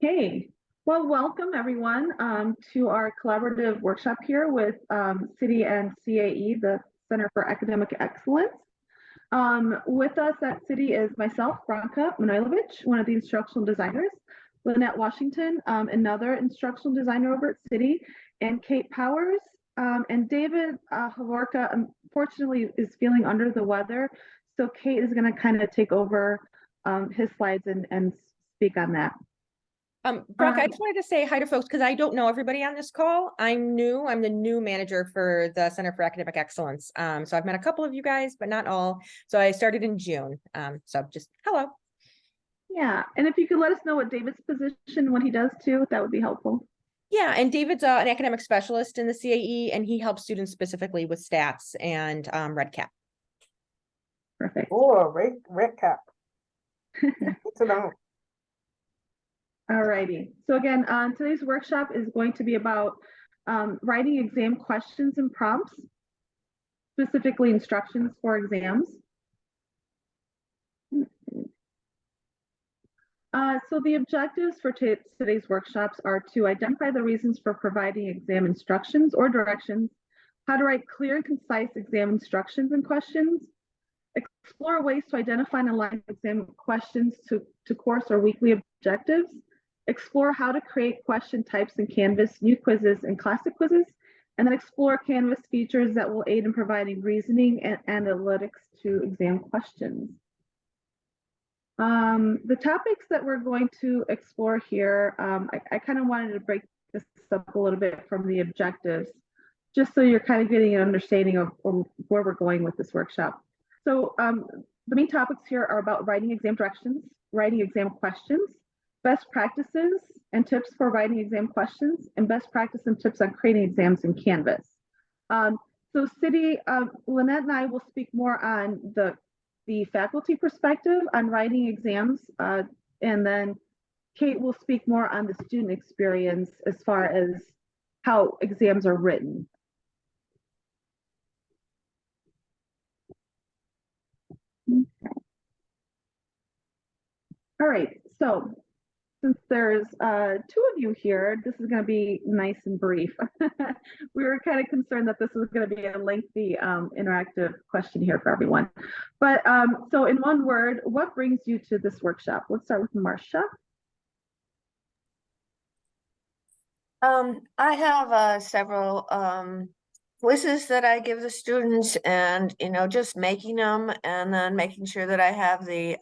Okay, well, welcome everyone to our collaborative workshop here with City and CAE, the Center for Academic Excellence. With us at City is myself, Branka Manojlovic, one of the instructional designers, Lynette Washington, another instructional designer over at City, and Kate Powers, and David Havorka, unfortunately, is feeling under the weather, so Kate is going to kind of take over his slides and speak on that. Branka, I just wanted to say hi to folks because I don't know everybody on this call. I'm new. I'm the new manager for the Center for Academic Excellence. So I've met a couple of you guys, but not all. So I started in June. So just hello. Yeah, and if you could let us know what David's position, what he does too, that would be helpful. Yeah, and David's an academic specialist in the CAE, and he helps students specifically with stats and Red Cap. Perfect. Oh, red cap. Good to know. All righty. So again, today's workshop is going to be about writing exam questions and prompts, specifically instructions for exams. So the objectives for today's workshops are to identify the reasons for providing exam instructions or directions, how to write clear and concise exam instructions and questions, explore ways to identify and align exam questions to course or weekly objectives, explore how to create question types in Canvas, new quizzes, and classic quizzes, and then explore Canvas features that will aid in providing reasoning and analytics to exam questions. The topics that we're going to explore here, I kind of wanted to break this up a little bit from the objectives, just so you're kind of getting an understanding of where we're going with this workshop. So the main topics here are about writing exam directions, writing exam questions, best practices and tips for writing exam questions, and best practice and tips on creating exams in Canvas. So City, Lynette and I will speak more on the faculty perspective on writing exams, and then Kate will speak more on the student experience as far as how exams are written. Okay. All right, so since there's two of you here, this is going to be nice and brief. We were kind of concerned that this was going to be a lengthy interactive question here for everyone. But so in one word, what brings you to this workshop? Let's start with Marcia. I have several quizzes that I give the students, and just making them and then making sure that I have the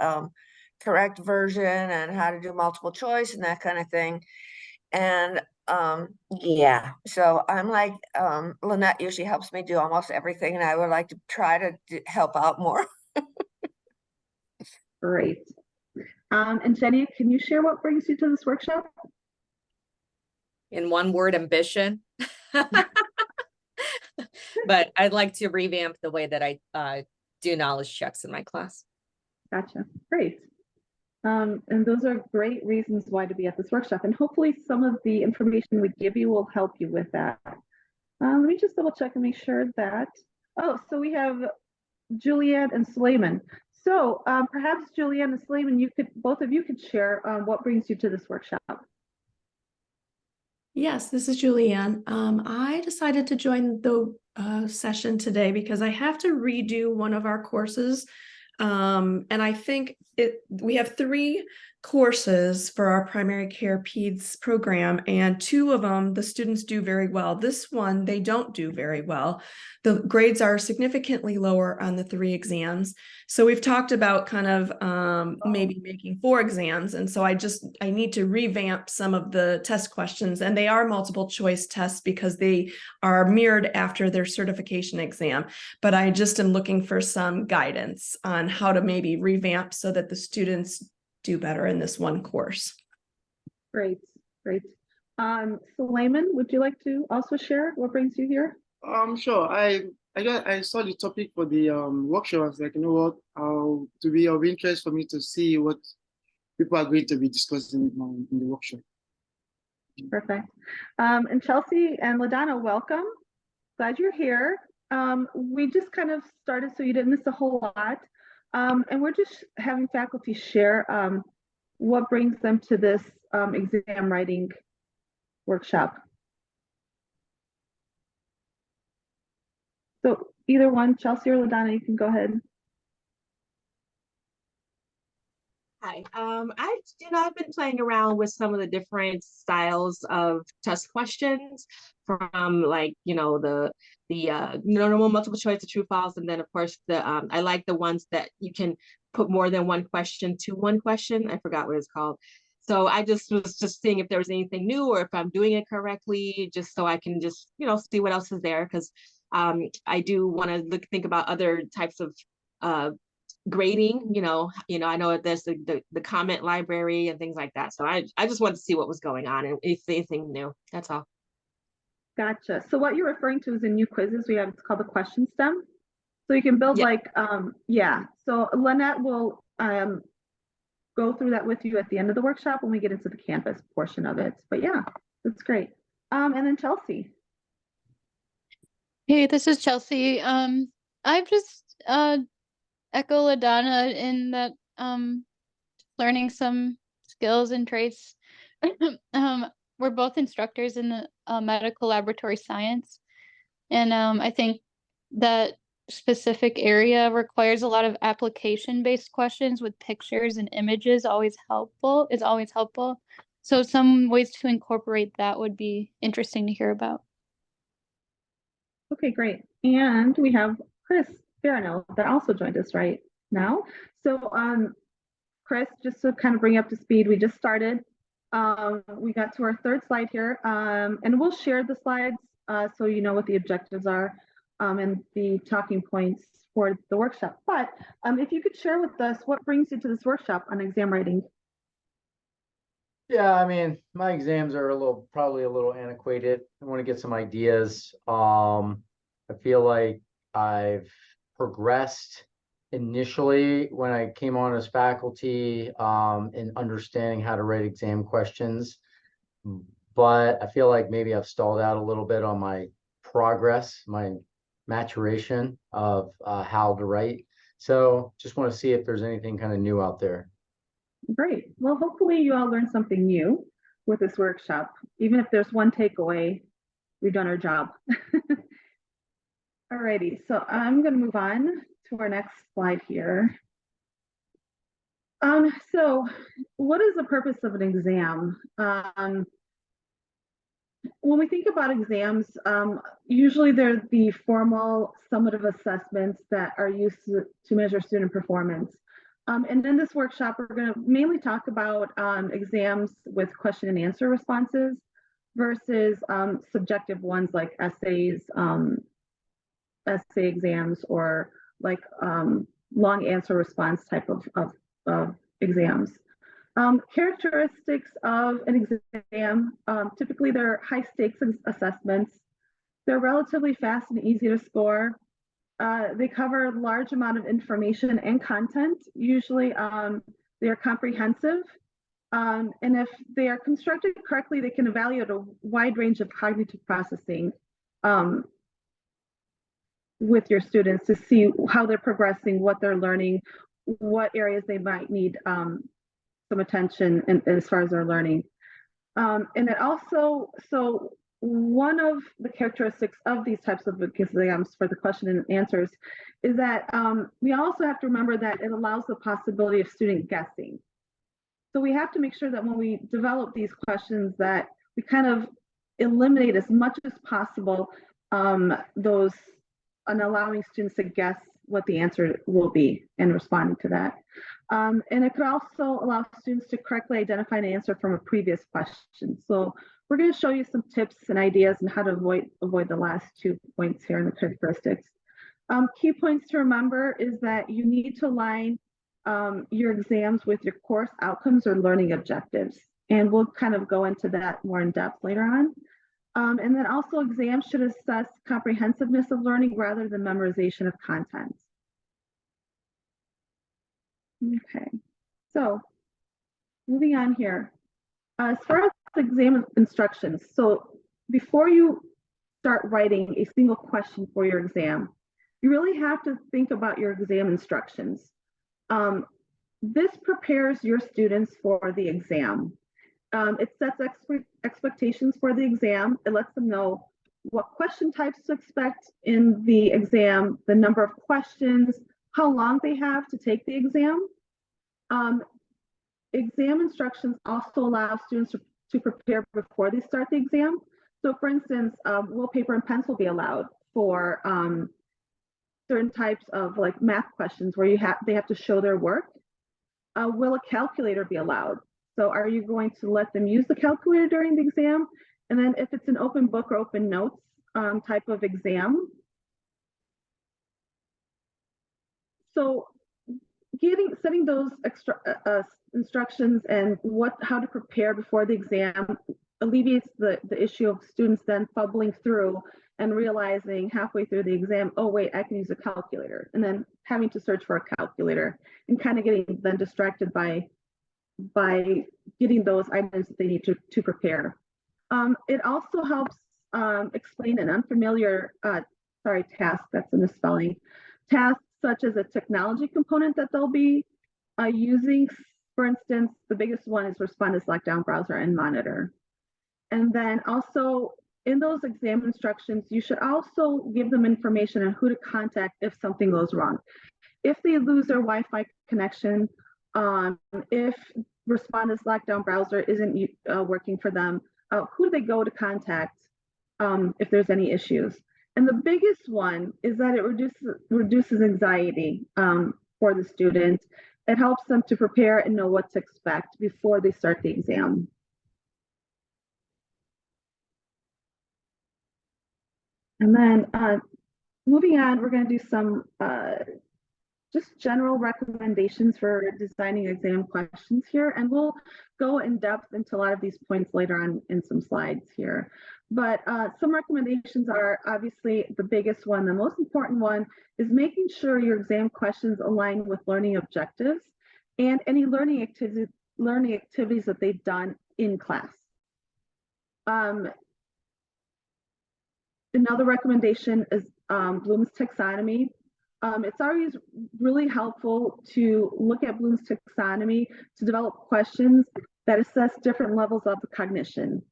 correct version and how to do multiple choice and that kind of thing. And yeah, so I'm like Lynette usually helps me do almost everything, and I would like to try to help out more. Great. And Jenny, can you share what brings you to this workshop? In one word, ambition. But I'd like to revamp the way that I do knowledge checks in my class. Gotcha. Great. And those are great reasons why to be at this workshop. And hopefully some of the information we give you will help you with that. Let me just double check and make sure that, oh, so we have Julianne and Suleiman. So perhaps Julianne and Suleiman, both of you could share what brings you to this workshop. Yes, this is Julianne. I decided to join the session today because I have to redo one of our courses. And I think we have 3 courses for our primary care peds program, and 2 of them the students do very well. This one they don't do very well. The grades are significantly lower on the 3 exams. So we've talked about kind of maybe making 4 exams, and so I need to revamp some of the test questions, and they are multiple choice tests because they are mirrored after their certification exam. But I just am looking for some guidance on how to maybe revamp so that the students do better in this one course. Great, great. Suleiman, would you like to also share what brings you here? Sure. I saw the topic for the workshop. I was like, you know what, to be of interest for me to see what people are going to be discussing in the workshop. Perfect. And Chelsea and LaDonna, welcome. Glad you're here. We just kind of started, so you didn't miss a whole lot. And we're just having faculty share what brings them to this exam writing workshop? So either one, Chelsea or LaDonna, you can go ahead. Hi. I've been playing around with some of the different styles of test questions from like, the normal multiple choice, the true false, and then of course I like the ones that you can put more than one question to one question. I forgot what it's called. So I just was just seeing if there was anything new or if I'm doing it correctly, just so I can just, see what else is there. Because I do want to think about other types of grading, I know there's the comment library and things like that. So I just wanted to see what was going on and if anything new. That's all. Gotcha. So what you're referring to is in new quizzes we have, it's called the question stem. So you can build So Lynette will go through that with you at the end of the workshop when we get into the Canvas portion of it. But yeah, that's great. And then Chelsea. Hey, this is Chelsea. I've just echo LaDonna in that learning some skills and traits. We're both instructors in the medical laboratory science, and I think that specific area requires a lot of application-based questions with pictures and images. Is always helpful. So some ways to incorporate that would be interesting to hear about. Okay, great. And we have Chris Farino that also joined us right now. So Chris, just to kind of bring you up to speed, we just started. We got to our third slide here, and we'll share the slides so you know what the objectives are and the talking points for the workshop. But if you could share with us what brings you to this workshop on exam writing. Yeah, I mean, my exams are probably a little antiquated. I want to get some ideas. I feel like I've progressed initially when I came on as faculty in understanding how to write exam questions, but I feel like maybe I've stalled out a little bit on my progress, my maturation of how to write. So just want to see if there's anything kind of new out there. Great. Well, hopefully you all learned something new with this workshop. Even if there's one takeaway, we've done our job. Alrighty, so I'm going to move on to our next slide here. So what is the purpose of an exam? When we think about exams, usually they're the formal summative assessments that are used to measure student performance. And in this workshop, we're going to mainly talk about exams with question and answer responses versus subjective ones like essays, essay exams, or like long answer response type of exams. Characteristics of an exam, typically they're high stakes assessments. They're relatively fast and easy to score. They cover a large amount of information and content. Usually they are comprehensive. And if they are constructed correctly, they can evaluate a wide range of cognitive processing with your students to see how they're progressing, what they're learning, what areas they might need some attention as far as their learning. And it also, so one of the characteristics of these types of exams for the question and answers is that we also have to remember that it allows the possibility of student guessing. So we have to make sure that when we develop these questions that we kind of eliminate as much as possible those and allowing students to guess what the answer will be and responding to that. And it could also allow students to correctly identify an answer from a previous question. So we're going to show you some tips and ideas on how to avoid the last 2 points here in the characteristics. Key points to remember is that you need to align your exams with your course outcomes or learning objectives. And we'll kind of go into that more in depth later on. And then also exams should assess comprehensiveness of learning rather than memorization of content. Okay, so moving on here. As far as exam instructions, so before you start writing a single question for your exam, you really have to think about your exam instructions. This prepares your students for the exam. It sets expectations for the exam. It lets them know what question types to expect in the exam, the number of questions, how long they have to take the exam. Exam instructions also allow students to prepare before they start the exam. So for instance, will paper and pencil be allowed for certain types of like math questions where they have to show their work? Will a calculator be allowed? So are you going to let them use the calculator during the exam? And then if it's an open book or open notes type of exam. So setting those extra instructions and how to prepare before the exam alleviates the issue of students then fumbling through and realizing halfway through the exam, oh wait, I can use a calculator, and then having to search for a calculator and kind of getting then distracted by getting those items that they need to prepare. It also helps explain an unfamiliar task, that's a misspelling, tasks such as a technology component that they'll be using. For instance, the biggest one is respond to select down browser and monitor. And then also in those exam instructions, you should also give them information on who to contact if something goes wrong. If they lose their Wi-Fi connection, if respond to select down browser isn't working for them, who do they go to contact if there's any issues? And the biggest one is that it reduces anxiety for the student. It helps them to prepare and know what to expect before they start the exam. And then moving on, we're going to do some just general recommendations for designing exam questions here, and we'll go in depth into a lot of these points later on in some slides here. But some recommendations are obviously the biggest one, the most important one is making sure your exam questions align with learning objectives and any learning activities that they've done in class. Another recommendation is Bloom's taxonomy. It's always really helpful to look at Bloom's taxonomy to develop questions that assess different levels of cognition.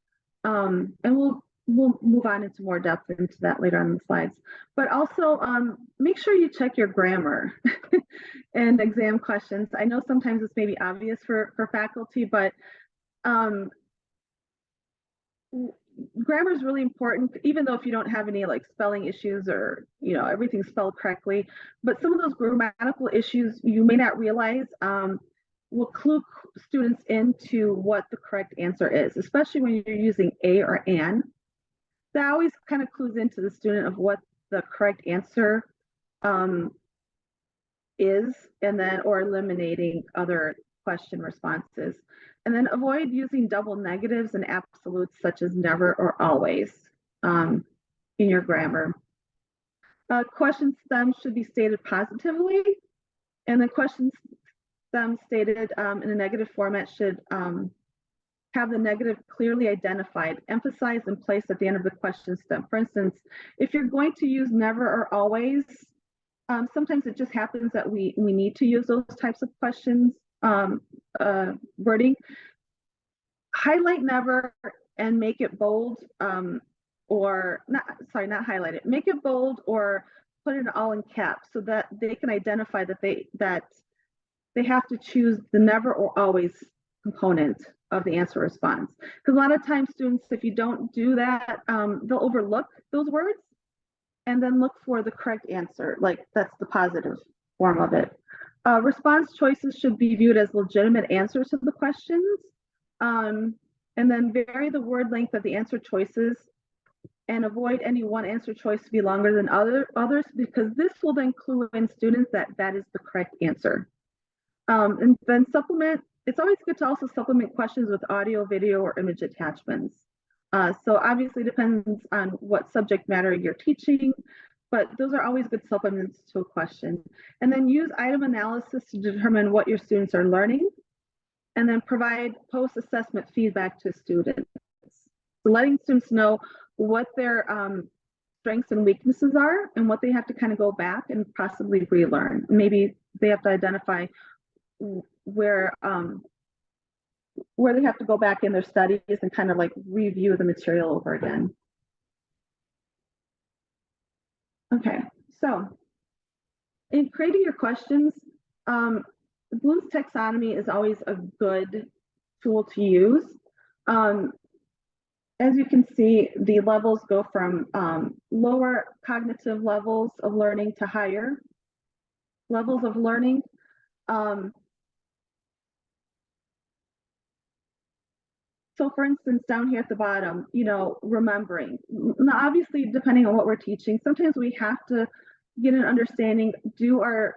And we'll move on into more depth into that later on in the slides. But also make sure you check your grammar and exam questions. I know sometimes this may be obvious for faculty, but grammar is really important, even though if you don't have any like spelling issues or everything's spelled correctly, but some of those grammatical issues you may not realize will clue students into what the correct answer is, especially when you're using a or an. That always kind of clues into the student of what the correct answer is, and then or eliminating other question responses. And then avoid using double negatives and absolutes such as never or always in your grammar. Question stems should be stated positively, and the question stem stated in a negative format should have the negative clearly identified, emphasized, and placed at the end of the question stem. For instance, if you're going to use never or always, sometimes it just happens that we need to use those types of questions. Wording, highlight never and make it bold, or not highlight it, make it bold or put it all in caps so that they can identify that they have to choose the never or always component of the answer response. Because a lot of times students, if you don't do that, they'll overlook those words and then look for the correct answer, like that's the positive form of it. Response choices should be viewed as legitimate answers to the questions, and then vary the word length of the answer choices and avoid any one answer choice to be longer than others, because this will then clue in students that is the correct answer. And then supplement, it's always good to also supplement questions with audio, video, or image attachments. So obviously depends on what subject matter you're teaching, but those are always good supplements to a question. And then use item analysis to determine what your students are learning, and then provide post-assessment feedback to students. So letting students know what their strengths and weaknesses are and what they have to kind of go back and possibly relearn. Maybe they have to identify where they have to go back in their studies and kind of like review the material over again. Okay, so in creating your questions, Bloom's taxonomy is always a good tool to use. As you can see, the levels go from lower cognitive levels of learning to higher levels of learning. So for instance, down here at the bottom, you know, remembering. Now, obviously, depending on what we're teaching, sometimes we have to get an understanding, do our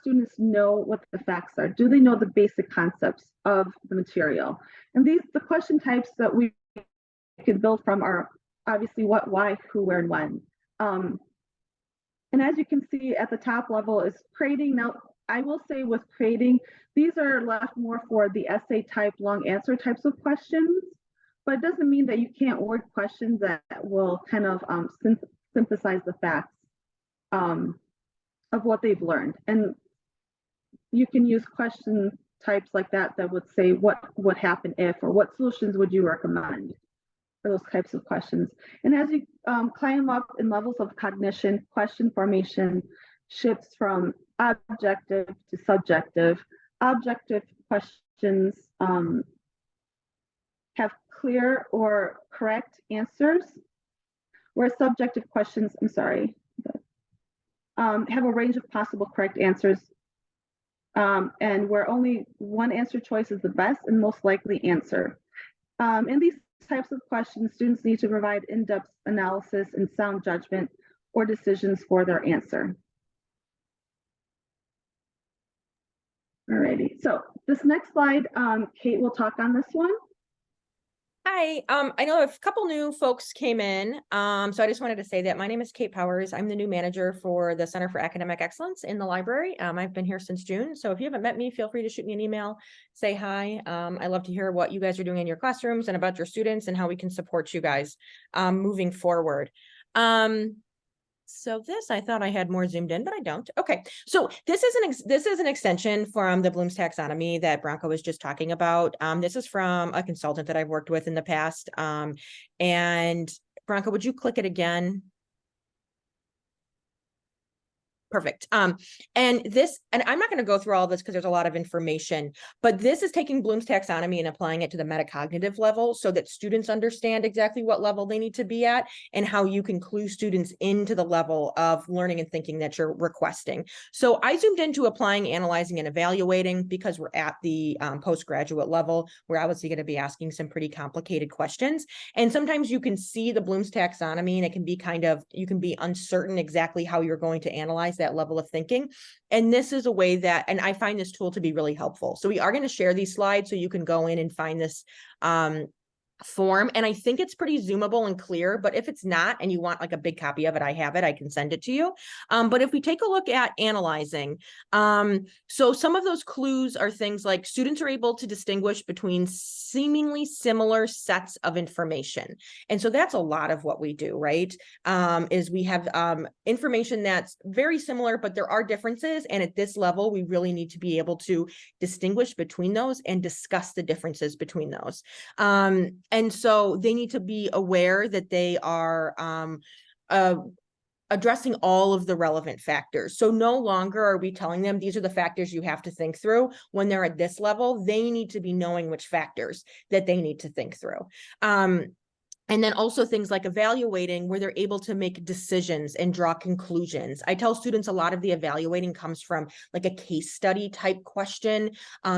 students know what the facts are? Do they know the basic concepts of the material? And the question types that we can build from are obviously what, why, who, where, and when. And as you can see at the top level is creating. Now, I will say with creating, these are left more for the essay type, long answer types of questions, but it doesn't mean that you can't word questions that will kind of synthesize the facts of what they've learned. And you can use question types like that that would say what would happen if, or what solutions would you recommend for those types of questions. And as you climb up in levels of cognition, question formation shifts from objective to subjective. Objective questions have clear or correct answers, whereas subjective questions, have a range of possible correct answers, and where only one answer choice is the best and most likely answer. In these types of questions, students need to provide in-depth analysis and sound judgment or decisions for their answer. Alrighty, so this next slide, Kate will talk on this one. Hi, I know a couple new folks came in, so I just wanted to say that my name is Kate Powers. I'm the new manager for the Center for Academic Excellence in the library. I've been here since June, so if you haven't met me, feel free to shoot me an email, say hi. I love to hear what you guys are doing in your classrooms and about your students and how we can support you guys moving forward. So this, I thought I had more zoomed in, but I don't. Okay, so this is an extension from the Bloom's taxonomy that Bronco was just talking about. This is from a consultant that I've worked with in the past. And Bronco, would you click it again? Perfect. And I'm not going to go through all of this because there's a lot of information, but this is taking Bloom's taxonomy and applying it to the metacognitive level so that students understand exactly what level they need to be at and how you can clue students into the level of learning and thinking that you're requesting. So I zoomed into applying, analyzing, and evaluating because we're at the postgraduate level. We're obviously going to be asking some pretty complicated questions. And sometimes you can see the Bloom's taxonomy and it can be you can be uncertain exactly how you're going to analyze that level of thinking. And this is a way that, and I find this tool to be really helpful. So we are going to share these slides so you can go in and find this form. And I think it's pretty zoomable and clear, but if it's not, and you want like a big copy of it, I have it, I can send it to you. But if we take a look at analyzing, so some of those clues are things like students are able to distinguish between seemingly similar sets of information. And so that's a lot of what we do, right? Is we have information that's very similar, but there are differences. And at this level, we really need to be able to distinguish between those and discuss the differences between those. And so they need to be aware that they are addressing all of the relevant factors. So no longer are we telling them these are the factors you have to think through. When they're at this level, they need to be knowing which factors that they need to think through. And then also things like evaluating where they're able to make decisions and draw conclusions. I tell students a lot of the evaluating comes from like a case study type question,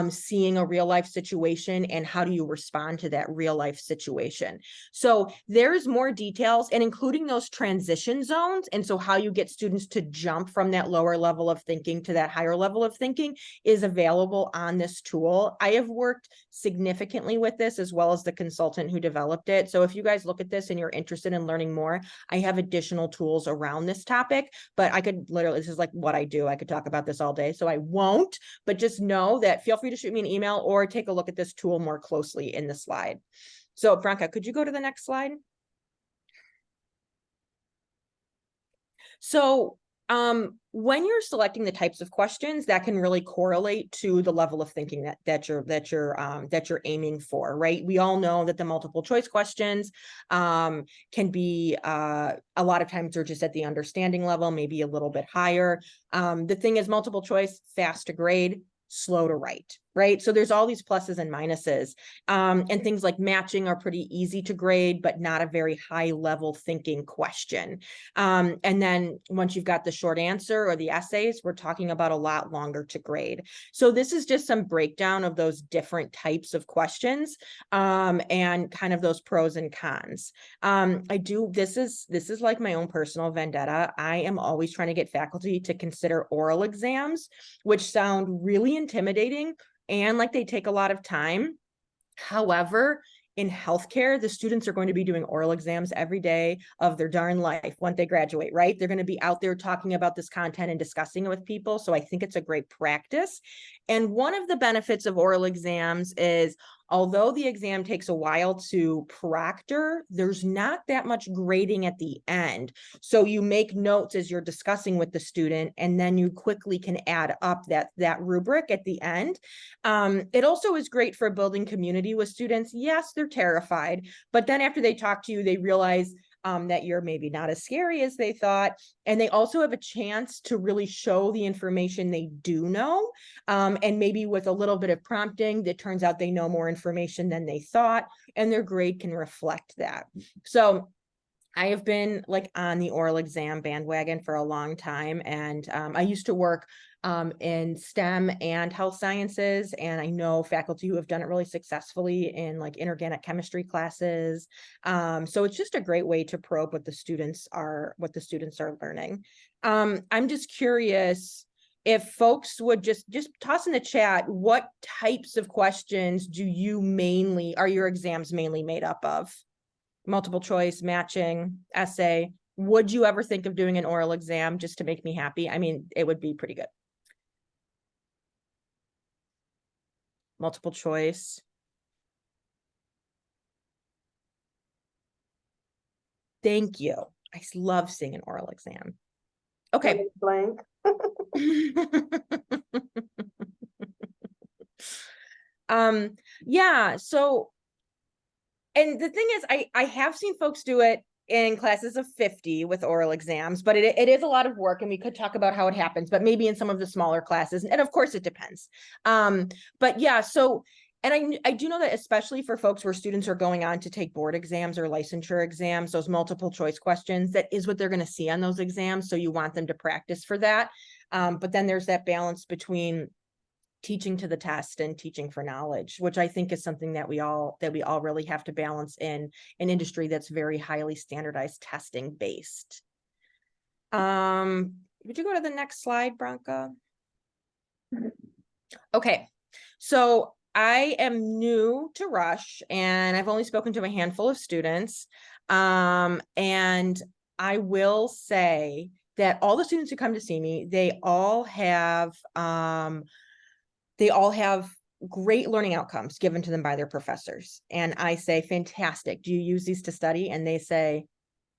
seeing a real life situation and how do you respond to that real life situation. So there's more details and including those transition zones. And so how you get students to jump from that lower level of thinking to that higher level of thinking is available on this tool. I have worked significantly with this as well as the consultant who developed it. So if you guys look at this and you're interested in learning more, I have additional tools around this topic, but I could literally, this is like what I do. I could talk about this all day, so I won't, but just know that feel free to shoot me an email or take a look at this tool more closely in the slide. So Branka, could you go to the next slide? So When you're selecting the types of questions, that can really correlate to the level of thinking that you're aiming for, right? We all know that the multiple choice questions can be a lot of times they're just at the understanding level, maybe a little bit higher. The thing is, multiple choice, fast to grade, slow to write, right? So there's all these pluses and minuses. And things like matching are pretty easy to grade, but not a very high level thinking question. And then once you've got the short answer or the essays, we're talking about a lot longer to grade. So this is just some breakdown of those different types of questions and kind of those pros and cons. This is like my own personal vendetta. I am always trying to get faculty to consider oral exams, which sound really intimidating and like they take a lot of time. However, in healthcare, the students are going to be doing oral exams every day of their darn life once they graduate, right? They're going to be out there talking about this content and discussing it with people. So I think it's a great practice. And one of the benefits of oral exams is, although the exam takes a while to proctor, there's not that much grading at the end. So you make notes as you're discussing with the student, and then you quickly can add up that rubric at the end. It also is great for building community with students. Yes, they're terrified, but then after they talk to you, they realize that you're maybe not as scary as they thought. And they also have a chance to really show the information they do know. And maybe with a little bit of prompting, that turns out they know more information than they thought, and their grade can reflect that. So I have been like on the oral exam bandwagon for a long time. And I used to work in STEM and health sciences. And I know faculty who have done it really successfully in like inorganic chemistry classes. So it's just a great way to probe what the students are learning. I'm just curious if folks would just toss in the chat, what types of questions are your exams mainly made up of? Multiple choice, matching, essay. Would you ever think of doing an oral exam just to make me happy? I mean, it would be pretty good. Multiple choice. Thank you. I love seeing an oral exam. Okay. Blank. Yeah, so, and the thing is, I have seen folks do it in classes of 50 with oral exams, but it is a lot of work, and we could talk about how it happens, but maybe in some of the smaller classes, and of course it depends. But yeah, so, and I do know that especially for folks where students are going on to take board exams or licensure exams, those multiple choice questions, that is what they're going to see on those exams. So you want them to practice for that. But then there's that balance between teaching to the test and teaching for knowledge, which I think is something that we all really have to balance in an industry that's very highly standardized testing based. Would you go to the next slide, Branka? Okay, so I am new to Rush and I've only spoken to a handful of students. And I will say that all the students who come to see me, they all have great learning outcomes given to them by their professors. And I say, fantastic. Do you use these to study? And they say,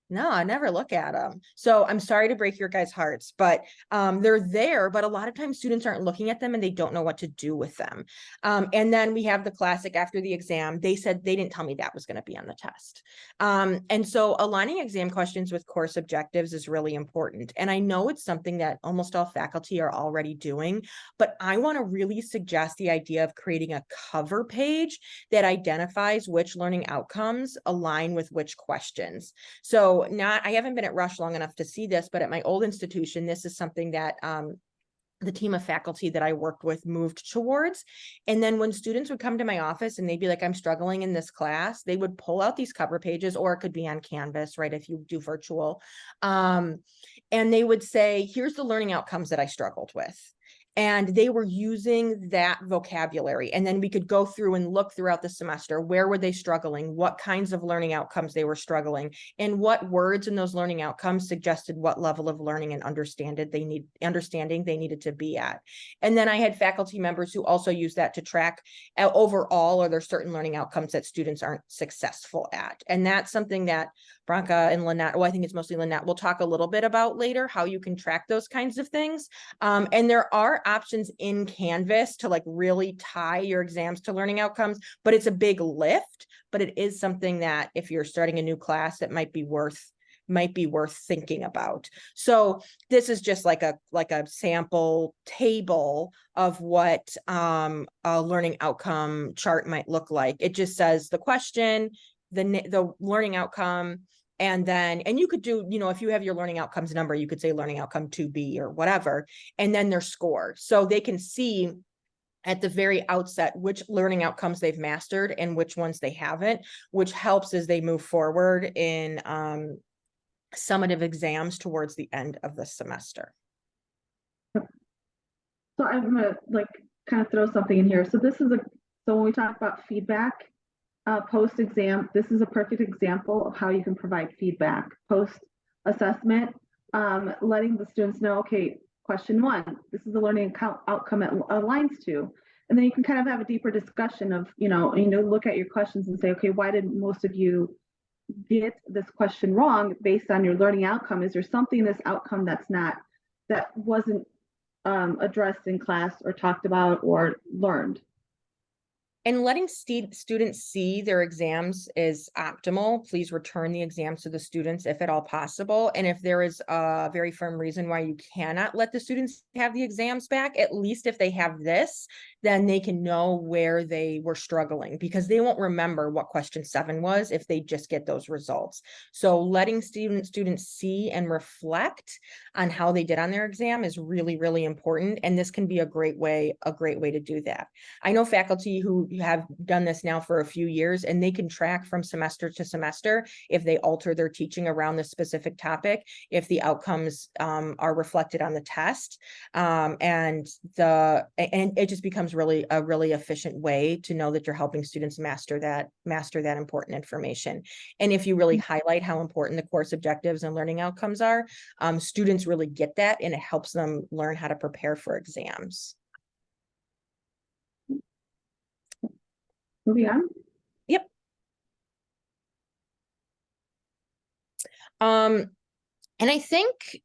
no, I never look at them. So I'm sorry to break your guys' hearts, but they're there, but a lot of times students aren't looking at them and they don't know what to do with them. And then we have the classic after the exam. They said they didn't tell me that was going to be on the test. And so aligning exam questions with course objectives is really important. And I know it's something that almost all faculty are already doing, but I want to really suggest the idea of creating a cover page that identifies which learning outcomes align with which questions. So I haven't been at Rush long enough to see this, but at my old institution, this is something that the team of faculty that I worked with moved towards. And then when students would come to my office and they'd be like, I'm struggling in this class, they would pull out these cover pages, or it could be on Canvas, right, if you do virtual. And they would say, here's the learning outcomes that I struggled with. And they were using that vocabulary. And then we could go through and look throughout the semester, where were they struggling? What kinds of learning outcomes they were struggling, and what words in those learning outcomes suggested what level of learning and understanding they needed to be at. And then I had faculty members who also use that to track overall, are there certain learning outcomes that students aren't successful at? And that's something that Branka and Lynette, well, I think it's mostly Lynette, we'll talk a little bit about later, how you can track those kinds of things. And there are options in Canvas to like really tie your exams to learning outcomes, but it's a big lift, but it is something that if you're starting a new class, that might be worth thinking about. So this is just like a sample table of what a learning outcome chart might look like. It just says the question, the learning outcome, and you could do, if you have your learning outcomes number, you could say learning outcome 2B or whatever, and then their score. So they can see at the very outset which learning outcomes they've mastered and which ones they haven't, which helps as they move forward in summative exams towards the end of the semester. So I'm gonna kind of throw something in here. So so when we talk about feedback, post-exam, this is a perfect example of how you can provide feedback. Post-assessment, letting the students know, okay, question 1, this is the learning outcome it aligns to. And then you can kind of have a deeper discussion of, look at your questions and say, okay, why did most of you get this question wrong based on your learning outcome? Is there something in this outcome that wasn't addressed in class or talked about or learned? And letting students see their exams is optimal. Please return the exams to the students if at all possible. And if there is a very firm reason why you cannot let the students have the exams back, at least if they have this, then they can know where they were struggling, because they won't remember what question 7 was if they just get those results. So letting students see and reflect on how they did on their exam is really, really important. And this can be a great way to do that. I know faculty who have done this now for a few years, and they can track from semester to semester if they alter their teaching around this specific topic, if the outcomes are reflected on the test, and it just becomes a really efficient way to know that you're helping students master that important information. And if you really highlight how important the course objectives and learning outcomes are, students really get that, and it helps them learn how to prepare for exams. Moving on. Yep. And I think,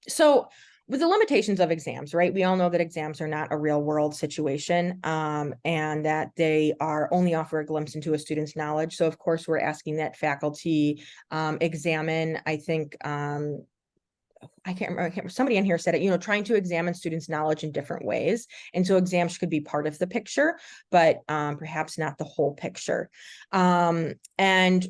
so with the limitations of exams, right? We all know that exams are not a real world situation, and that they only offer a glimpse into a student's knowledge. So of course, we're asking that faculty examine, I think, I can't remember, somebody in here said it, trying to examine students' knowledge in different ways. And so exams could be part of the picture, but perhaps not the whole picture. And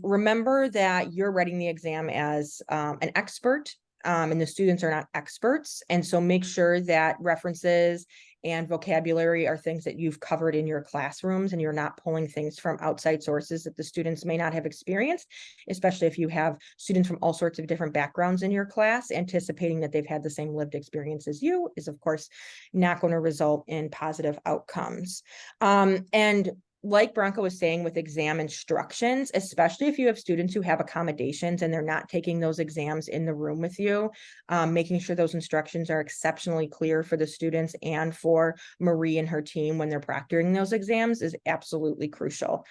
remember that you're writing the exam as an expert, and the students are not experts. And so make sure that references and vocabulary are things that you've covered in your classrooms, and you're not pulling things from outside sources that the students may not have experienced, especially if you have students from all sorts of different backgrounds in your class. Anticipating that they've had the same lived experience as you is, of course, not going to result in positive outcomes. And like Branka was saying with exam instructions, especially if you have students who have accommodations and they're not taking those exams in the room with you, making sure those instructions are exceptionally clear for the students and for Marie and her team when they're proctoring those exams is absolutely crucial.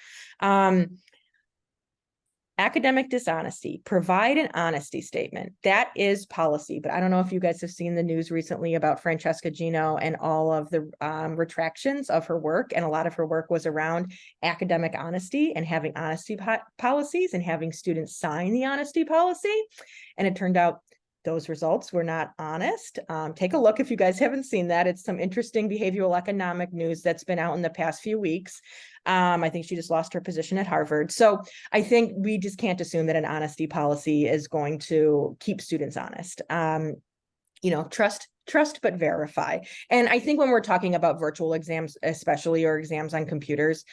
Academic dishonesty, provide an honesty statement. That is policy, but I don't know if you guys have seen the news recently about Francesca Gino and all of the retractions of her work. And a lot of her work was around academic honesty and having honesty policies and having students sign the honesty policy. And it turned out those results were not honest. Take a look if you guys haven't seen that. It's some interesting behavioral economic news that's been out in the past few weeks. I think she just lost her position at Harvard. So I think we just can't assume that an honesty policy is going to keep students honest. Trust trust but verify. And I think when we're talking about virtual exams, especially, or exams on computers,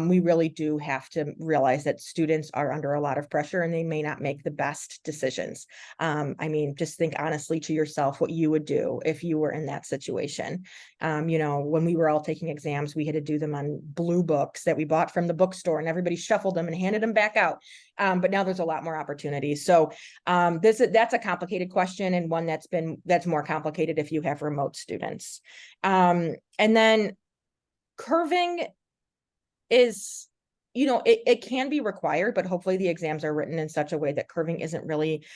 we really do have to realize that students are under a lot of pressure and they may not make the best decisions. I mean, just think honestly to yourself what you would do if you were in that situation. You know, when we were all taking exams, we had to do them on blue books that we bought from the bookstore, and everybody shuffled them and handed them back out. But now there's a lot more opportunities. So that's a complicated question, and one that's more complicated if you have remote students. And then curving is, you know, it can be required, but hopefully the exams are written in such a way that curving isn't really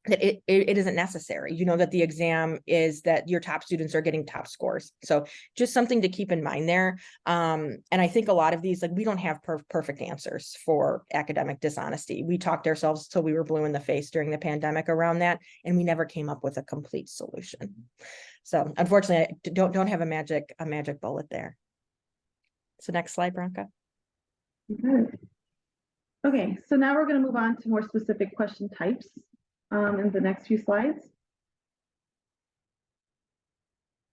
that it isn't necessary. You know, that the exam is that your top students are getting top scores. So just something to keep in mind there. And I think a lot of these, like, we don't have perfect answers for academic dishonesty. We talked ourselves till we were blue in the face during the pandemic around that, and we never came up with a complete solution. So unfortunately, I don't have a magic bullet there. So next slide, Bronca. Okay, so now we're going to move on to more specific question types in the next few slides.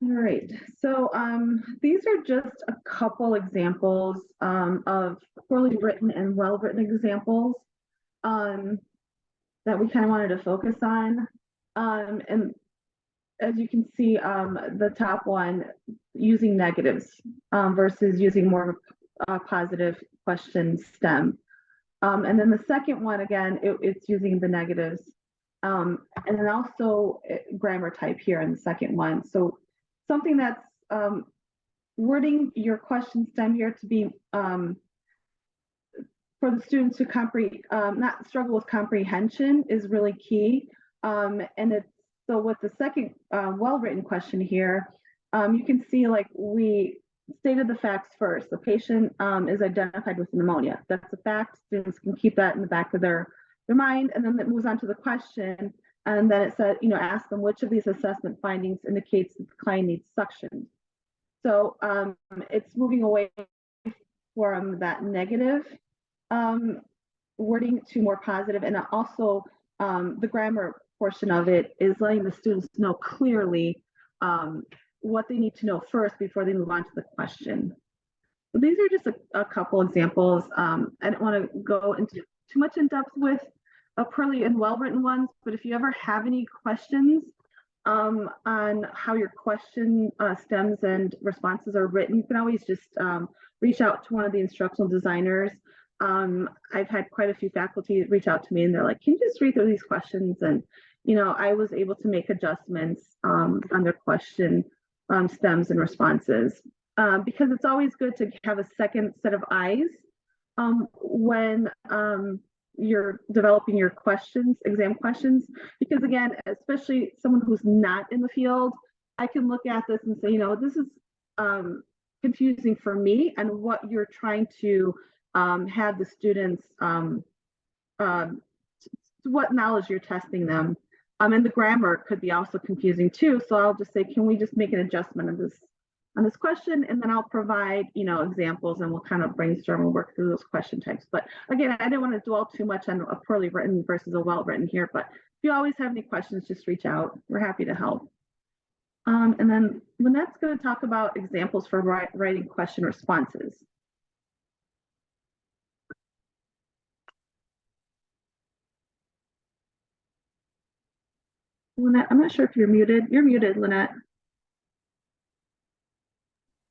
All right, so these are just a couple examples of poorly written and well-written examples that we kind of wanted to focus on. And as you can see, the top one, using negatives versus using more positive question stem. And then the second one, again, it's using the negatives. And then also grammar type here in the second one. So something that's wording your question stem here to be for the students to not struggle with comprehension is really key. And it's so with the second well-written question here, you can see, like, we stated the facts first. The patient is identified with pneumonia. That's a fact. Students can keep that in the back of their mind, and then it moves on to the question, and then it said, you know, ask them which of these assessment findings indicates that the client needs suction. So it's moving away from that negative wording to more positive, and also the grammar portion of it is letting the students know clearly what they need to know first before they move on to the question. So these are just a couple examples. I don't want to go into too much in depth with poorly and well-written ones, but if you ever have any questions on how your question stems and responses are written, you can always just reach out to one of the instructional designers. I've had quite a few faculty reach out to me, and they're like, can you just read through these questions? And, you know, I was able to make adjustments on their question stems and responses, because it's always good to have a second set of eyes when you're developing your exam questions, because again, especially someone who's not in the field, I can look at this and say, you know, this is confusing for me, and what you're trying to have the students, what knowledge you're testing them. And the grammar could be also confusing too. So I'll just say, can we just make an adjustment on this question? And then I'll provide, you know, examples, and we'll kind of brainstorm and work through those question types. But again, I didn't want to dwell too much on a poorly written versus a well-written here, but if you always have any questions, just reach out. We're happy to help. And then Lynette's going to talk about examples for writing question responses. Lynette, I'm not sure if you're muted. You're muted, Lynette.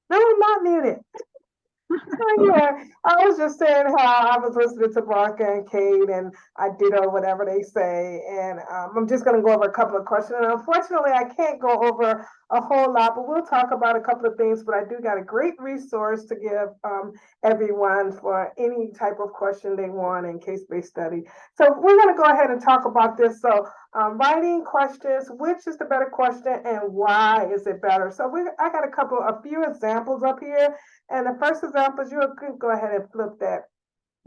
No, I'm not muted. Yeah, I was just saying how I was listening to Bronca and Kate, and I ditto whatever they say, and I'm just going to go over a couple of questions. And unfortunately, I can't go over a whole lot, but we'll talk about a couple of things. But I do got a great resource to give everyone for any type of question they want in case-based study. So we're going to go ahead and talk about this. So writing questions, which is the better question and why is it better? So I got a few examples up here. And the first example is, you can go ahead and flip that,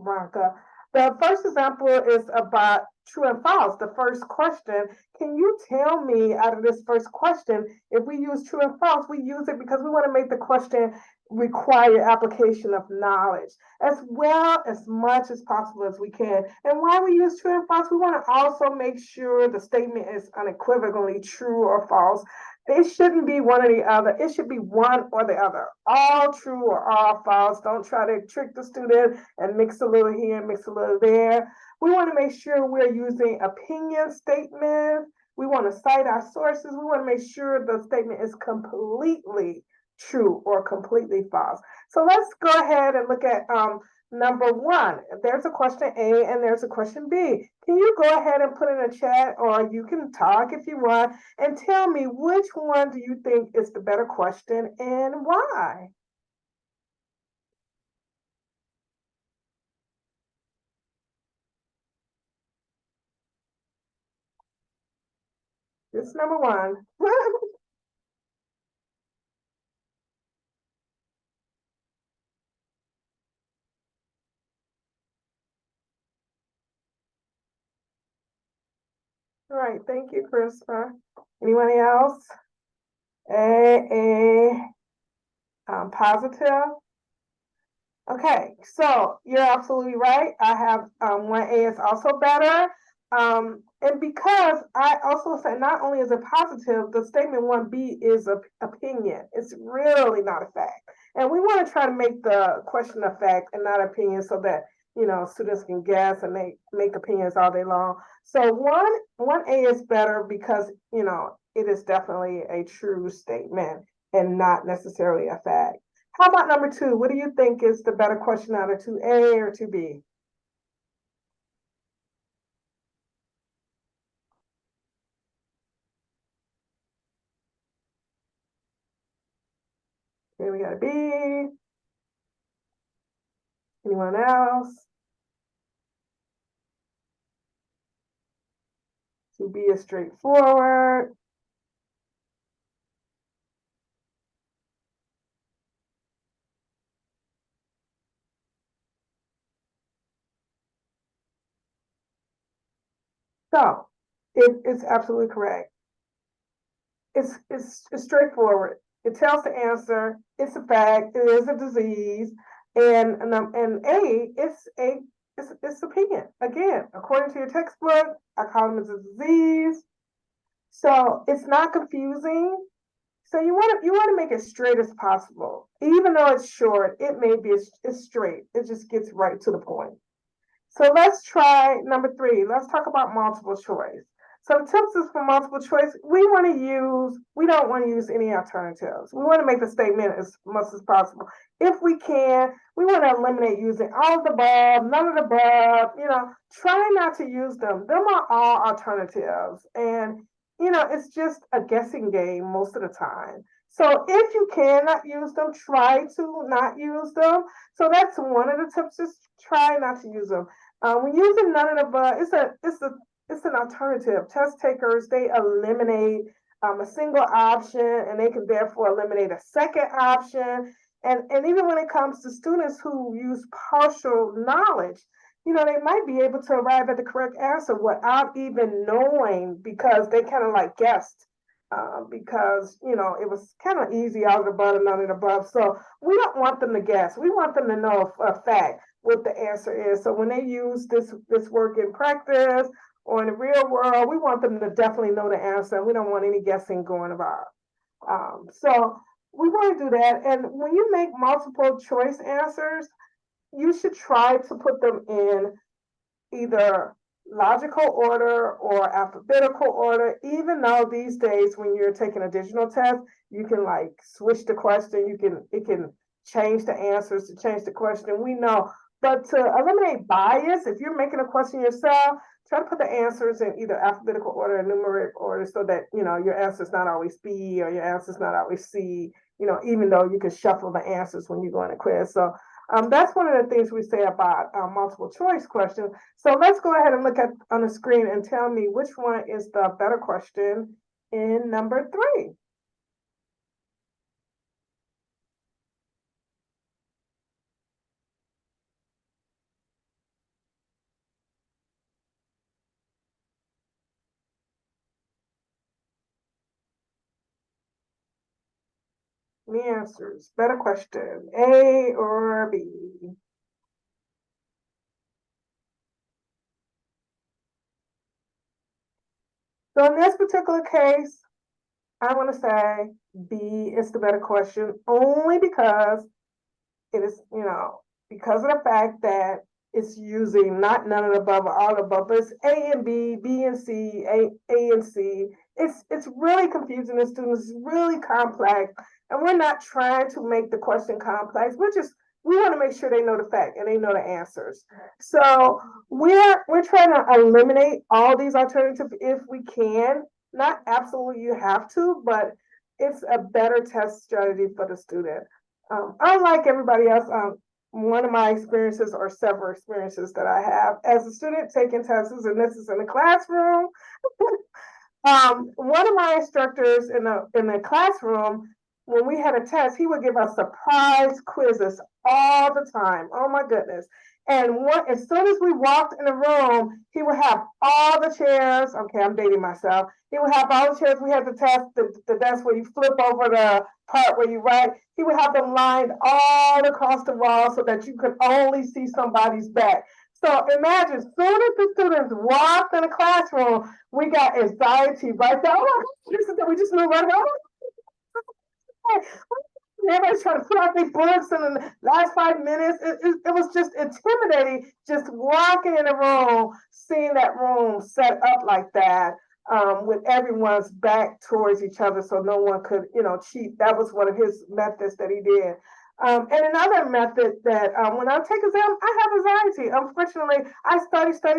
Bronca. The first example is about true and false. The first question, can you tell me out of this first question, if we use true and false, we use it because we want to make the question require application of knowledge as well as much as possible as we can. And why we use true and false, we want to also make sure the statement is unequivocally true or false. It shouldn't be one or the other. It should be one or the other. All true or all false. Don't try to trick the student and mix a little here and mix a little there. We want to make sure we're using opinion statements. We want to cite our sources. We want to make sure the statement is completely true or completely false. So let's go ahead and look at number one. There's a question A and there's a question B. Can you go ahead and put in a chat, or you can talk if you want, and tell me which one do you think is the better question and why? It's number one. All right, thank you, Christopher. Anyone else? Positive. Okay, so you're absolutely right. I have 1A is also better. And because I also said not only is it positive, the statement 1B is an opinion. It's really not a fact. And we want to try to make the question a fact and not opinion so that, you know, students can guess and they make opinions all day long. So 1A is better because, you know, it is definitely a true statement and not necessarily a fact. How about number two? What do you think is the better question out of 2A or 2B? Okay, we got a B. Anyone else? 2B is straightforward. So it's absolutely correct. It's straightforward. It tells the answer. It's a fact. It is a disease, and A, it's opinion. Again, according to your textbook, I call them as a disease. So it's not confusing. So you want to make it straight as possible. Even though it's short, it may be it's straight. It just gets right to the point. So let's try number three. Let's talk about multiple choice. So the tips is for multiple choice. We don't want to use any alternatives. We want to make the statement as much as possible. If we can, we want to eliminate using all of the above, none of the above, you know, try not to use them. Them are all alternatives. And, you know, it's just a guessing game most of the time. So if you cannot use them, try to not use them. So that's one of the tips, just try not to use them. When using none of the above, it's an alternative. Test takers, they eliminate a single option and they can therefore eliminate a second option. And even when it comes to students who use partial knowledge, you know, they might be able to arrive at the correct answer without even knowing because they kind of like guessed. Because, you know, it was kind of easy out of the above and none of the above. So we don't want them to guess. We want them to know for a fact what the answer is. So when they use this work in practice or in the real world, we want them to definitely know the answer. We don't want any guessing going about. So we want to do that. And when you make multiple choice answers, you should try to put them in either logical order or alphabetical order, even though these days when you're taking a digital test, you can like switch the question, it can change the answers to change the question, we know. But to eliminate bias, if you're making a question yourself, try to put the answers in either alphabetical order or numeric order so that, you know, your answer is not always B or your answer is not always C, you know, even though you can shuffle the answers when you go in a quiz. So that's one of the things we say about multiple choice questions. So let's go ahead and look at on the screen and tell me which one is the better question in number three. Any answers? Better question, A or B? So in this particular case, I want to say B is the better question, only because it is, because of the fact that it's using not none of the above or all of the above, but it's A and B, B and C, A and C. It's really confusing the students, it's really complex, and we're not trying to make the question complex. We want to make sure they know the fact and they know the answers. So we're trying to eliminate all these alternatives if we can. Not absolutely you have to, but it's a better test strategy for the student. Unlike everybody else, one of my experiences or several experiences that I have as a student taking tests, and this is in the classroom. One of my instructors in the classroom, when we had a test, he would give us surprise quizzes all the time. Oh my goodness. And as soon as we walked in the room, he would have all the chairs. Okay, I'm dating myself. He would have all the chairs. We had the test, the desk where you flip over the part where you write. He would have them lined all across the wall so that you could only see somebody's back. So imagine, as soon as the students walked in the classroom, we got anxiety right there. Oh, this is that we just moved right over. Everybody's trying to put out their books in the last 5 minutes. It was just intimidating just walking in a room, seeing that room set up like that, with everyone's back towards each other so no one could, cheat. That was one of his methods that he did. And another method that when I take exam, I have anxiety. Unfortunately, I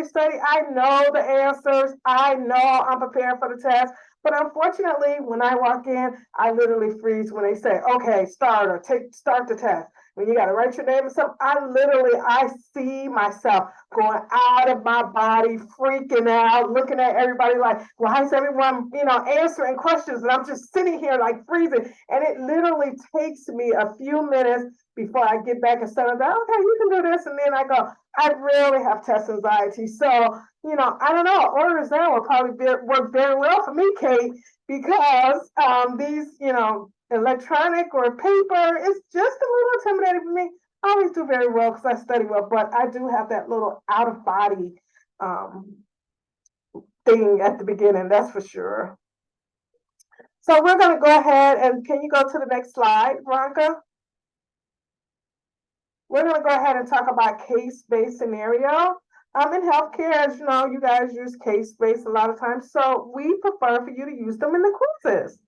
study. I know the answers. I know I'm prepared for the test. But unfortunately, when I walk in, I literally freeze when they say, okay, start the test. When you got to write your name and stuff, I see myself going out of my body, freaking out, looking at everybody like, why is everyone, answering questions? And I'm just sitting here like freezing. And it literally takes me a few minutes before I get back and settle down. Okay, you can do this. And then I go, I really have test anxiety. So, I don't know, order exam will probably work very well for me, Kate, because these, electronic or paper is just a little intimidating for me. I always do very well because I study well, but I do have that little out of body thing at the beginning, that's for sure. So we're going to go ahead and can you go to the next slide, Veronica? We're going to go ahead and talk about case-based scenario. In healthcare, as you know, you guys use case-based a lot of times, so we prefer for you to use them in the quizzes.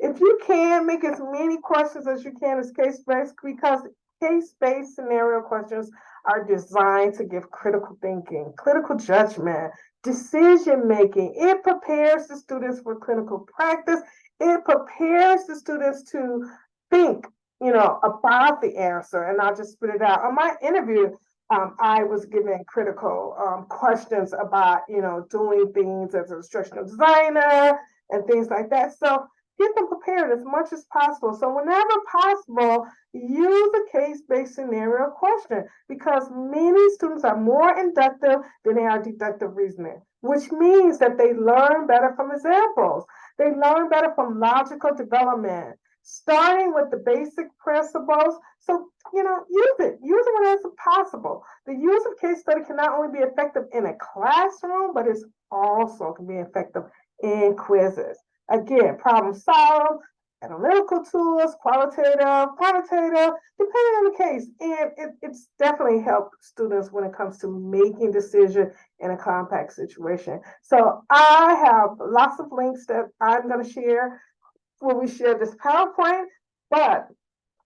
If you can, make as many questions as you can as case-based, because case-based scenario questions are designed to give critical thinking, critical judgment, decision-making. It prepares the students for clinical practice. It prepares the students to think, about the answer and not just spit it out. On my interview, I was given critical questions about, doing things as an instructional designer and things like that. So get them prepared as much as possible. So whenever possible, use a case-based scenario question because many students are more inductive than they are deductive reasoning, which means that they learn better from examples. They learn better from logical development, starting with the basic principles. So, use it whenever possible. The use of case study can not only be effective in a classroom, but it's also can be effective in quizzes. Again, problem solve, analytical tools, qualitative, quantitative, depending on the case. And it's definitely helped students when it comes to making decisions in a complex situation. So I have lots of links that I'm going to share when we share this PowerPoint, but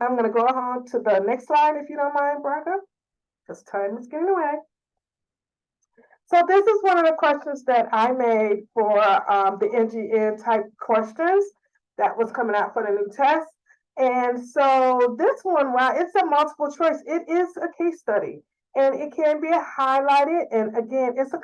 I'm going to go on to the next slide if you don't mind, Veronica, because time is getting away. So this is one of the questions that I made for the NGN type questions that was coming out for the new test. And so this one, while it's a multiple choice, it is a case study and it can be highlighted. And again, it's a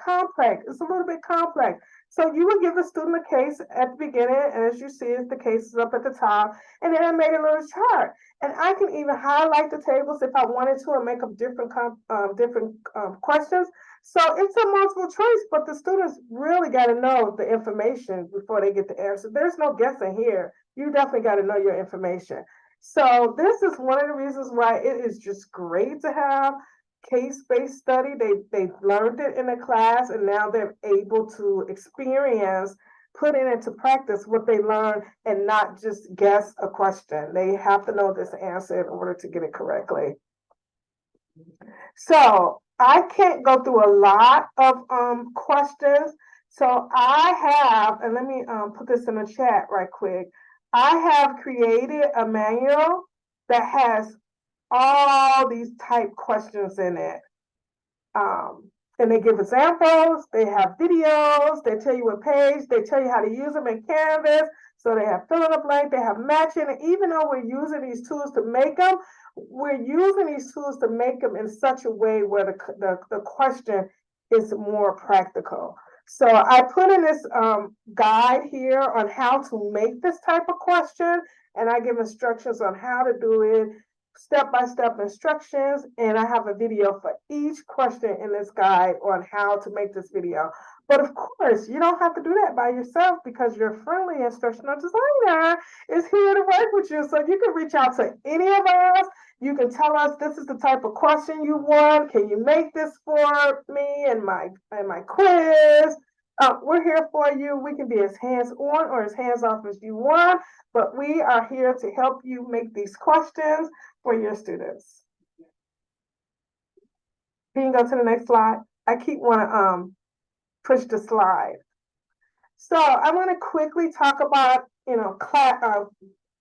little bit complex. So you would give the student a case at the beginning, and as you see, the case is up at the top, and then I made a little chart. And I can even highlight the tables if I wanted to and make up different questions. So it's a multiple choice, but the students really got to know the information before they get the answer. There's no guessing here. You definitely got to know your information. So this is one of the reasons why it is just great to have case-based study. They've learned it in a class, and now they're able to experience putting into practice what they learned and not just guess a question. They have to know this answer in order to get it correctly. So I can't go through a lot of questions. So I have, and let me put this in the chat right quick. I have created a manual that has all these type questions in it. And they give examples, they have videos, they tell you what page, they tell you how to use them in Canvas. So they have fill in the blank, they have matching. And even though we're using these tools to make them, we're using these tools to make them in such a way where the question is more practical. So I put in this guide here on how to make this type of question, and I give instructions on how to do it, step-by-step instructions, and I have a video for each question in this guide on how to make this video. But of course, you don't have to do that by yourself, because your friendly instructional designer is here to work with you. So you can reach out to any of us. You can tell us this is the type of question you want. Can you make this for me and my quiz? We're here for you. We can be as hands-on or as hands-off as you want, but we are here to help you make these questions for your students. Can you go to the next slide? I keep want to push the slide. So I want to quickly talk about,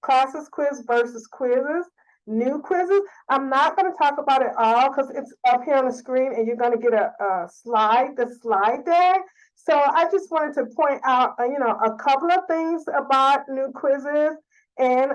classes quiz versus quizzes, new quizzes. I'm not going to talk about it all because it's up here on the screen and you're going to get the slide deck. So I just wanted to point out, a couple of things about new quizzes and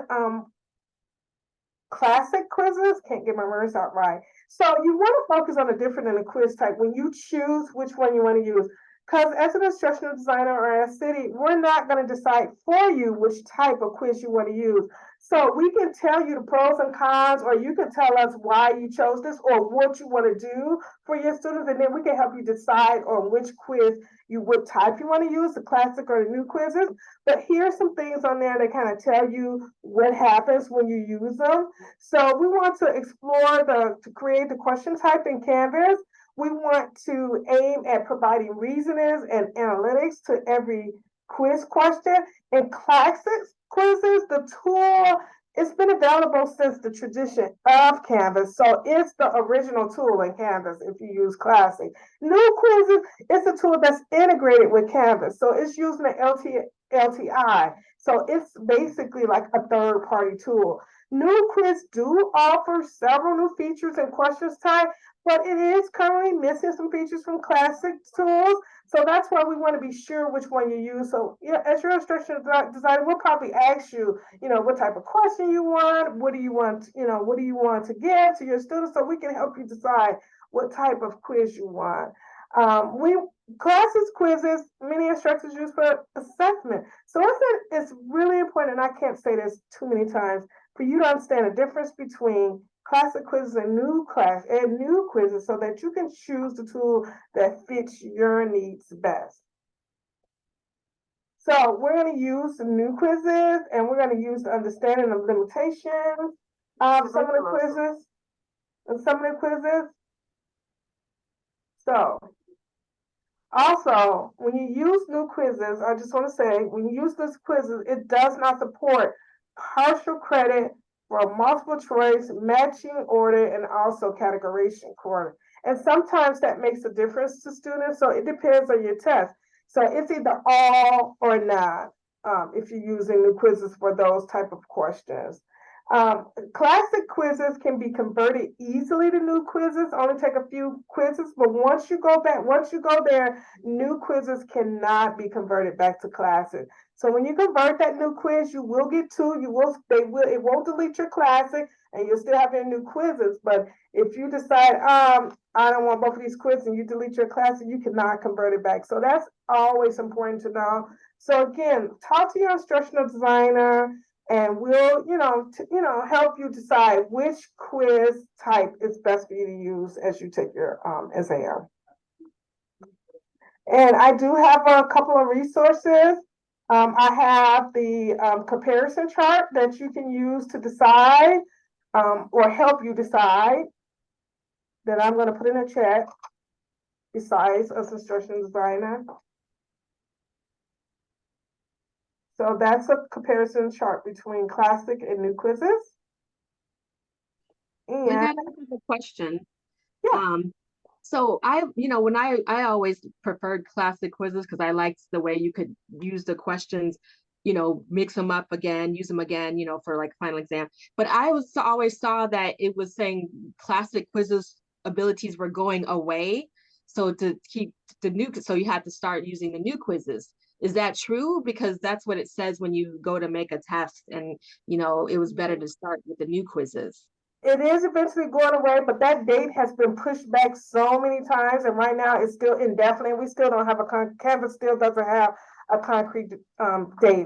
classic quizzes. Can't get my words out right. So you want to focus on the different in the quiz type when you choose which one you want to use. Because as an instructional designer or as City, we're not going to decide for you which type of quiz you want to use. So we can tell you the pros and cons, or you can tell us why you chose this or what you want to do for your students, and then we can help you decide on which quiz what type you want to use, the classic or the new quizzes. But here's some things on there that kind of tell you what happens when you use them. So we want to explore to create the question type in Canvas. We want to aim at providing reasonings and analytics to every quiz question. In classic quizzes, the tool, it's been available since the tradition of Canvas. So it's the original tool in Canvas if you use classic. New quizzes, it's a tool that's integrated with Canvas. So it's using the LTI. So it's basically like a third-party tool. New quiz do offer several new features and questions type, but it is currently missing some features from classic tools. So that's why we want to be sure which one you use. So as your instructional designer, we'll probably ask you, what type of question you want, what do you want, what do you want to give to your students, so we can help you decide what type of quiz you want. Classes quizzes, many instructors use for assessment. So it's really important, and I can't say this too many times, for you to understand the difference between classic quizzes and new quizzes so that you can choose the tool that fits your needs best. So we're going to use some new quizzes, and we're going to use the understanding of limitations of some of the quizzes. So also, when you use new quizzes, I just want to say, when you use these quizzes, it does not support partial credit for multiple choice, matching order, and also categorization order. And sometimes that makes a difference to students, so it depends on your test. So it's either all or not if you're using new quizzes for those type of questions. Classic quizzes can be converted easily to new quizzes, only take a few quizzes, but once you go there, new quizzes cannot be converted back to classic. So when you convert that new quiz, you will get two, it won't delete your classic, and you'll still have your new quizzes. But if you decide, I don't want both of these quizzes, and you delete your classic, you cannot convert it back. So that's always important to know. So again, talk to your instructional designer, and we'll, help you decide which quiz type is best for you to use as you take your exam. And I do have a couple of resources. I have the comparison chart that you can use to decide or help you decide that I'm going to put in a chat besides as instruction designer. So that's a comparison chart between classic and new quizzes. And Linda, I have a question. Yeah. So when I always preferred classic quizzes because I liked the way you could use the questions, mix them up again, use them again, for like final exam. But I always saw that it was saying classic quizzes abilities were going away. So to keep so you had to start using the new quizzes. Is that true? Because that's what it says when you go to make a test, and it was better to start with the new quizzes. it is eventually going away, but that date has been pushed back so many times, and right now it's still indefinite. We still don't have Canvas still doesn't have a concrete date.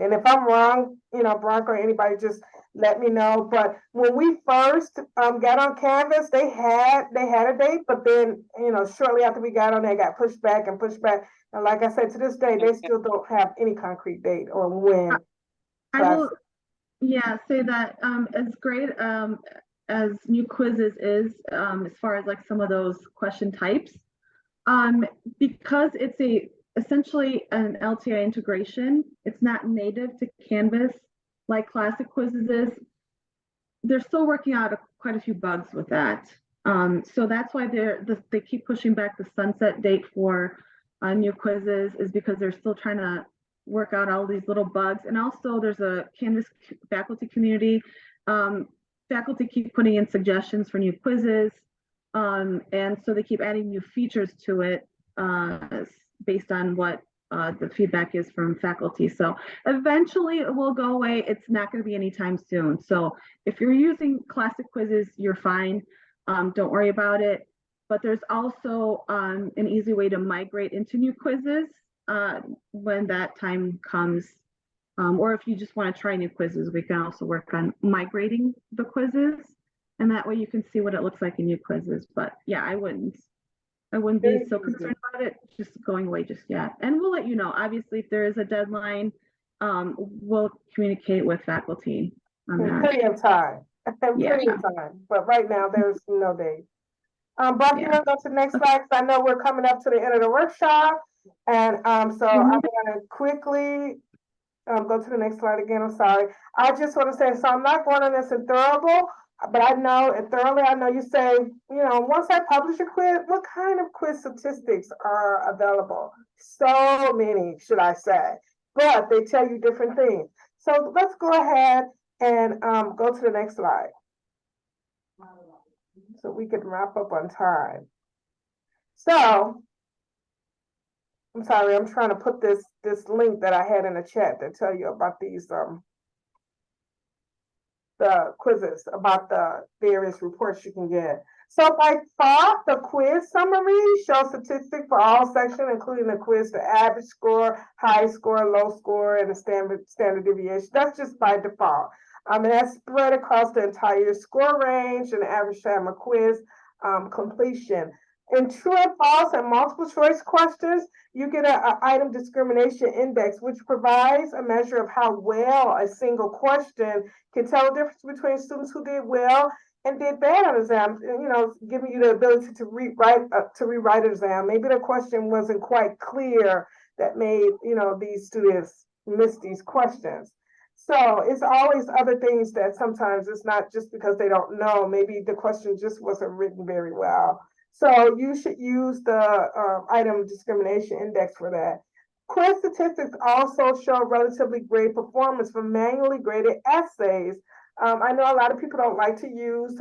And if I'm wrong, Bronco or anybody, just let me know. But when we first got on Canvas, they had a date, but then shortly after we got on, they got pushed back and pushed back. And like I said, to this day, they still don't have any concrete date or when. I will, say that as great as new quizzes is, as far as like some of those question types, because it's essentially an LTI integration, it's not native to Canvas like classic quizzes is. They're still working out quite a few bugs with that. So that's why they keep pushing back the sunset date for new quizzes, is because they're still trying to work out all these little bugs. And also there's a Canvas faculty community. Faculty keep putting in suggestions for new quizzes. And so they keep adding new features to it based on what the feedback is from faculty. So eventually it will go away. It's not going to be anytime soon. So if you're using classic quizzes, you're fine. Don't worry about it. But there's also an easy way to migrate into new quizzes when that time comes. Or if you just want to try new quizzes, we can also work on migrating the quizzes, and that way you can see what it looks like in new quizzes. But yeah, I wouldn't be so concerned about it just going away just yet. And we'll let you know. Obviously, if there is a deadline, we'll communicate with faculty on that. Plenty of time. Plenty of time. But right now, there's no date. Brock, you want to go to the next slide? Because I know we're coming up to the end of the workshop. And so I'm going to quickly go to the next slide again. I'm sorry. I just want to say, so I'm not going on this in Thorough, but I know you say, once I publish a quiz, what kind of quiz statistics are available? So many, should I say, but they tell you different things. So let's go ahead and go to the next slide so we can wrap up on time. So I'm sorry, I'm trying to put this link that I had in the chat to tell you about these the quizzes, about the various reports you can get. So by far, the quiz summary shows statistics for all sections, including the quiz, the average score, high score, low score, and the standard deviation. That's just by default. And that's spread across the entire score range and the average time of quiz completion. In true and false and multiple choice questions, you get an item discrimination index, which provides a measure of how well a single question can tell the difference between students who did well and did bad on exams, giving you the ability to rewrite an exam. Maybe the question wasn't quite clear that made, these students miss these questions. So it's always other things that sometimes it's not just because they don't know, maybe the question just wasn't written very well. So you should use the item discrimination index for that. Quiz statistics also show relatively great performance for manually graded essays. I know a lot of people don't like to use,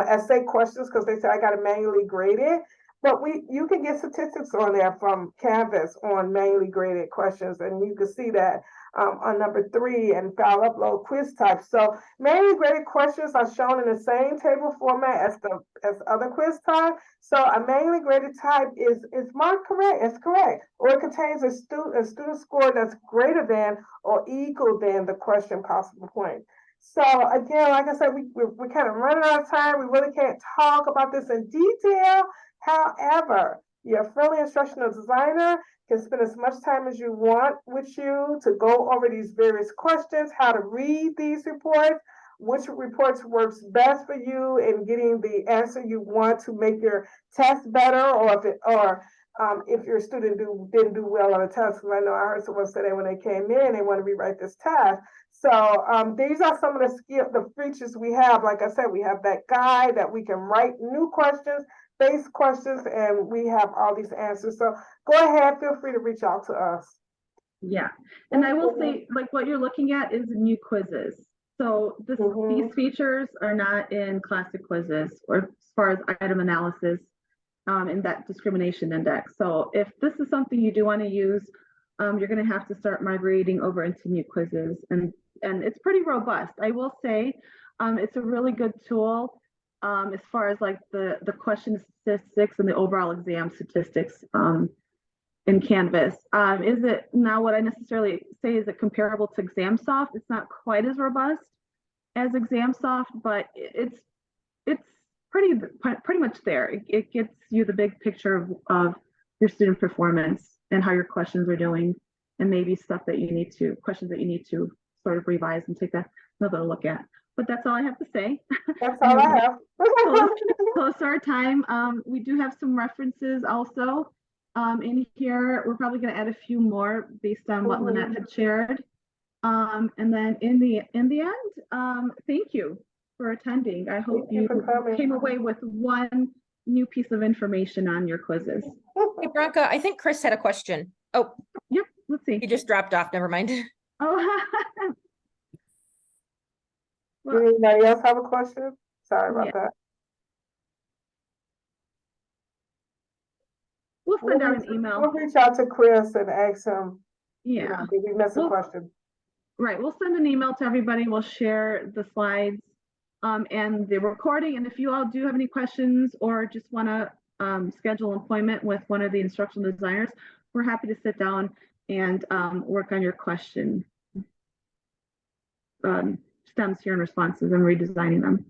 essay questions because they say I got to manually grade it. But you can get statistics on there from Canvas on manually graded questions, and you can see that on number 3 and file upload quiz types. So manually graded questions are shown in the same table format as other quiz type. So a manually graded type is marked correct. It's correct, or it contains a student score that's greater than or equal than the question possible point. So again, like I said, we're kind of running out of time. We really can't talk about this in detail. However, your friendly instructional designer can spend as much time as you want with you to go over these various questions, how to read these reports, which reports works best for you in getting the answer you want to make your test better, or if your student didn't do well on a test. Because I know I heard someone say that when they came in, they want to rewrite this test. So these are some of the features we have. Like I said, we have that guide that we can write new questions, base questions, and we have all these answers. So go ahead, feel free to reach out to us. Yeah, and I will say, like, what you're looking at is new quizzes. So these features are not in classic quizzes or as far as item analysis in that discrimination index. So if this is something you do want to use, you're going to have to start migrating over into new quizzes, and it's pretty robust. I will say it's a really good tool as far as like the question statistics and the overall exam statistics in Canvas. Is it now what I necessarily say is it comparable to ExamSoft? It's not quite as robust as ExamSoft, but it's pretty much there. It gets you the big picture of your student performance and how your questions are doing, and maybe questions that you need to sort of revise and take another look at. But that's all I have to say. That's all I have. Close to our time. We do have some references also in here. We're probably going to add a few more based on what Lynette had shared. And then in the end, thank you for attending. I hope you came away with one new piece of information on your quizzes. Hey, Bronca, I think Chris had a question. Oh, yep. Let's see. He just dropped off. Never mind. Oh. Well, anybody else have a question? Sorry about that. We'll send out an email. We'll reach out to Chris and ask him. Yeah. Did we miss a question? Right. We'll send an email to everybody. We'll share the slides and the recording. And if you all do have any questions or just want to schedule an appointment with one of the instructional designers, we're happy to sit down and work on your question stems here and responses and redesigning them.